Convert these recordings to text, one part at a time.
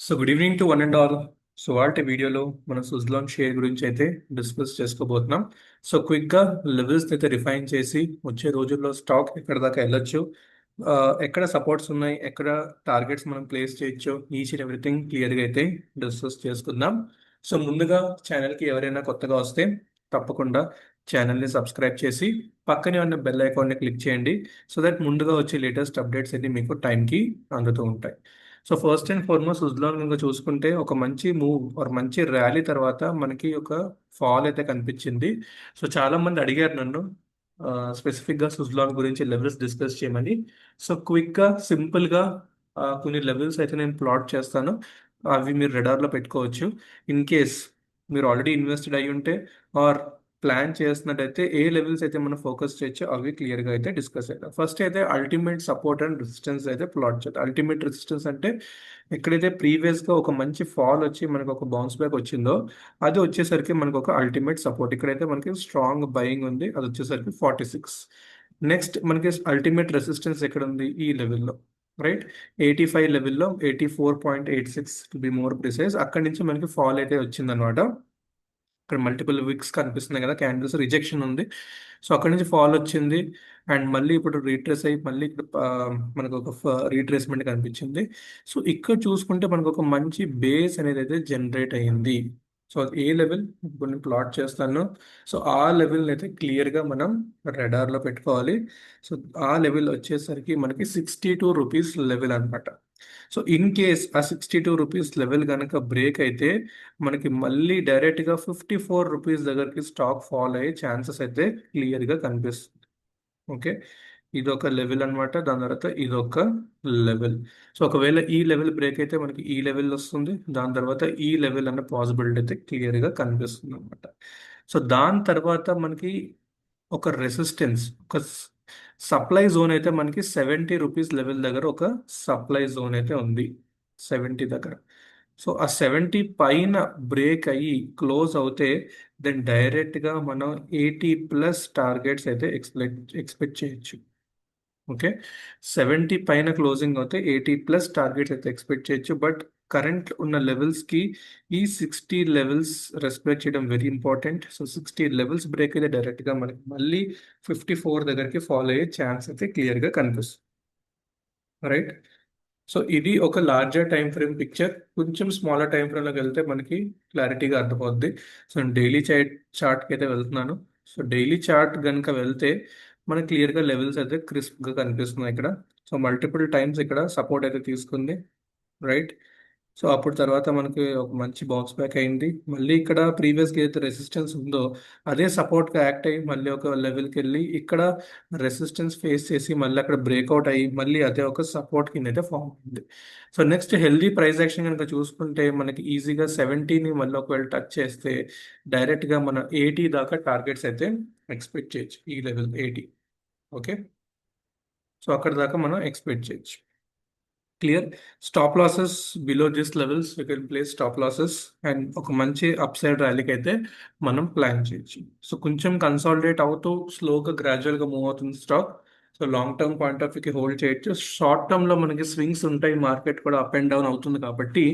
So good evening to one and all. So వాటి వీడియోలో మనం సుజ్లాన్ షేర్ గురించి అయితే డిస్కస్ చేసుకోబోతున్నాం. సో క్విక్గా లెవెల్స్ అయితే రిఫైన్ చేసి వచ్చే రోజుల్లో స్టాక్ ఎక్కడ దాకా వెళ్ళొచ్చు, ఆ, ఎక్కడ సపోర్ట్స్ ఉన్నాయి, ఎక్కడ టార్గెట్స్ మనం ప్లేస్ చేయొచ్చు, ఈచ్ అండ్ ఎవ్రీథింగ్ క్లియర్గా అయితే డిస్కస్ చేసుకుందాం. సో ముందుగా ఛానల్కి ఎవరైనా కొత్తగా వస్తే తప్పకుండా ఛానల్ని సబ్స్క్రైబ్ చేసి పక్కనే ఉన్న బెల్ ఐకాన్ని క్లిక్ చేయండి. సో దట్ ముందుగా వచ్చే లేటెస్ట్ అప్డేట్స్ అన్ని మీకు టైంకి అందుతూ ఉంటాయి. సో ఫస్ట్ అండ్ ఫార్మోస్ట్ ఉజ్లాన్ కనుక చూసుకుంటే ఒక మంచి మూవ్ ఆర్ మంచి ర్యాలీ తర్వాత మనకి ఒక ఫాల్ అయితే కనిపించింది. సో చాలా మంది అడిగారు నన్ను స్పెసిఫిక్గా సుజ్లాన్ గురించి లెవెల్స్ డిస్కస్ చేయమని. సో క్విక్గా సింపుల్గా కొన్ని లెవెల్స్ అయితే నేను ప్లాట్ చేస్తాను. అవి మీరు రెడార్లో పెట్టుకోవచ్చు. ఇన్ కేస్ మీరు ఆల్రెడీ ఇన్వెస్టెడ్ అయి ఉంటే ఆర్ ప్లాన్ చేస్తున్నట్టయితే ఏ లెవెల్స్ అయితే మనం ఫోకస్ చేయొచ్చో అవి క్లియర్గా అయితే డిస్కస్ చేద్దాం. ఫస్ట్ అయితే అల్టిమేట్ సపోర్ట్ అండ్ రెసిస్టెన్స్ అయితే ప్లాట్ చేద్దాం. అల్టిమేట్ రెసిస్టెన్స్ అంటే ఎక్కడైతే ప్రీవియస్గా ఒక మంచి ఫాల్ వచ్చి మనకు ఒక బౌన్స్ బ్యాక్ వచ్చిందో అది వచ్చేసరికి మనకు ఒక అల్టిమేట్ సపోర్ట్. ఇక్కడైతే మనకి స్ట్రాంగ్ బయింగ్ ఉంది, అది వచ్చేసరికి 46. నెక్స్ట్ మనకి అల్టిమేట్ రెసిస్టెన్స్ ఎక్కడ ఉంది? ఈ లెవెల్లో, రైట్? 85 లెవెల్లో, 84.86 టు బి మోర్ ప్రిసైజ్. అక్కడి నుంచి మనకి ఫాల్ అయితే వచ్చిందనమాట. ఇక్కడ మల్టిపుల్ విక్స్ కనిపిస్తున్నాయి కదా, క్యాండిల్స్ రిజెక్షన్ ఉంది. సో అక్కడ నుంచి ఫాల్ వచ్చింది అండ్ మళ్ళీ ఇప్పుడు రీట్రేస్ అయ్యి మళ్ళీ ఇక్కడ మనకు ఒక రీట్రేస్మెంట్ కనిపించింది. సో ఇక్కడ చూసుకుంటే మనకు ఒక మంచి బేస్ అనేది అయితే జనరేట్ అయ్యింది. సో అది ఏ లెవెల్ ఇప్పుడు నేను ప్లాట్ చేస్తాను. సో ఆ లెవెల్ అయితే క్లియర్గా మనం రెడార్లో పెట్టుకోవాలి. సో ఆ లెవెల్ వచ్చేసరికి మనకి 62 రూపీస్ లెవెల్ అనమాట. సో ఇన్ కేస్ ఆ 62 రూపీస్ లెవెల్ కనుక బ్రేక్ అయితే మనకి మళ్ళీ డైరెక్ట్గా 54 రూపీస్ దగ్గరికి స్టాక్ ఫాల్ అయ్యే ఛాన్సెస్ అయితే క్లియర్గా కనిపిస్తుంది. ఓకే, ఇదొక లెవెల్ అనమాట. దాని తర్వాత ఇదొక లెవెల్. సో ఒకవేళ ఈ లెవెల్ బ్రేక్ అయితే మనకి ఈ లెవెల్ వస్తుంది, దాని తర్వాత ఈ లెవెల్ అనే పాసిబిలిటీ అయితే క్లియర్గా కనిపిస్తుంది అనమాట. సో దాని తర్వాత మనకి ఒక రెసిస్టెన్స్, ఒక సప్లై జోన్ అయితే మనకి 70 రూపీస్ లెవెల్ దగ్గర ఒక సప్లై జోన్ అయితే ఉంది, 70 దగ్గర. సో ఆ 70 పైన బ్రేక్ అయ్యి క్లోజ్ అవుతే దెన్ డైరెక్ట్గా మనం 80+ టార్గెట్స్ అయితే ఎక్స్పెక్ట్ చేయొచ్చు. ఓకే, 70 పైన క్లోజింగ్ అవుతే 80+ టార్గెట్స్ అయితే ఎక్స్పెక్ట్ చేయొచ్చు. బట్ కరెంట్ ఉన్న లెవెల్స్కి ఈ 60 లెవెల్స్ రెస్పెక్ట్ చేయడం very important. So 60 levels break అయితే డైరెక్ట్గా మనకి మళ్ళీ 54 దగ్గరికి ఫాలో అయ్యే ఛాన్స్ అయితే క్లియర్గా కనిపిస్తుంది, రైట్? సో ఇది ఒక లార్జర్ టైం ఫ్రేమ్ పిక్చర్. కొంచెం స్మాలర్ టైం ఫ్రేమ్లోకి వెళ్తే మనకి క్లారిటీగా అర్థమవుద్ది. సో నేను డైలీ చార్ట్కి అయితే వెళ్తున్నాను. సో డైలీ చార్ట్ కనుక వెళ్తే మనకి క్లియర్గా లెవెల్స్ అయితే క్రిస్ప్గా కనిపిస్తున్నాయి ఇక్కడ. సో మల్టిపుల్ టైమ్స్ ఇక్కడ సపోర్ట్ అయితే తీసుకుంది, రైట్? సో అప్పుడు తర్వాత మనకి ఒక మంచి బౌన్స్ బ్యాక్ అయింది. మళ్ళీ ఇక్కడ ప్రీవియస్గా ఏదైతే రెసిస్టెన్స్ ఉందో అదే సపోర్ట్గా యాక్ట్ అయ్యి మళ్ళీ ఒక లెవెల్కి వెళ్ళి ఇక్కడ రెసిస్టెన్స్ ఫేస్ చేసి మళ్ళీ అక్కడ బ్రేక్అవుట్ అయ్యి మళ్ళీ అదే ఒక సపోర్ట్ కింద అయితే ఫామ్ అయింది. So next healthy price action కనుక చూసుకుంటే మనకి ఈజీగా 70ని మళ్ళీ ఒకవేళ టచ్ చేస్తే డైరెక్ట్గా మన 80 దాకా టార్గెట్స్ అయితే ఎక్స్పెక్ట్ చేయొచ్చు, ఈ లెవెల్ 80. ఓకే, సో అక్కడ దాకా మనం ఎక్స్పెక్ట్ చేయొచ్చు. Clear. Stop losses below this levels you can place stop losses and ఒక మంచి అప్ సైడ్ ర్యాలీకి అయితే మనం ప్లాన్ చేయొచ్చు. సో కొంచెం కన్సాలిడేట్ అవుతూ స్లోగా గ్రాడ్యువల్గా మూవ్ అవుతుంది stock. So long term point of వ్యూకి హోల్డ్ చేయొచ్చు. షార్ట్ టర్మ్లో మనకి స్వింగ్స్ ఉంటాయి, మార్కెట్ కూడా అప్ అండ్ డౌన్ అవుతుంది కాబట్టి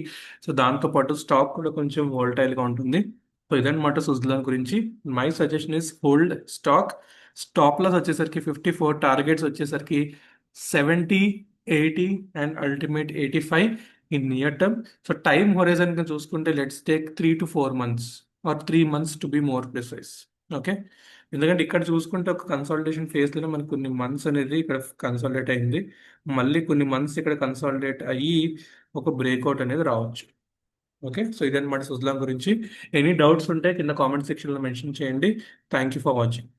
సో దాంతోపాటు స్టాక్ కూడా కొంచెం వోల్టైల్గా ఉంటుంది. సో ఇదన్నమాట సుజ్లాన్ గురించి. My suggestion is hold stock. Stop loss వచ్చేసరికి 54, టార్గెట్స్ వచ్చేసరికి 70, 80 and ultimate 85 in near term. So time horizon చూసుకుంటే let's take 3 to 4 months or 3 months to be more precise. Okay, ఎందుకంటే ఇక్కడ చూసుకుంటే ఒక కన్సాలిడేషన్ ఫేజ్లోనే మనకు కొన్ని మంత్స్ అనేది ఇక్కడ కన్సాలిడేట్ అయింది, మళ్ళీ కొన్ని మంత్స్ ఇక్కడ కన్సాలిడేట్ అయ్యి ఒక బ్రేక్అవుట్ అనేది రావచ్చు. ఓకే, సో ఇదన్నమాట సుజ్లాం గురించి. ఎనీ డౌట్స్ ఉంటే కింద కామెంట్ సెక్షన్లో మెన్షన్ చేయండి. Thank you for watching.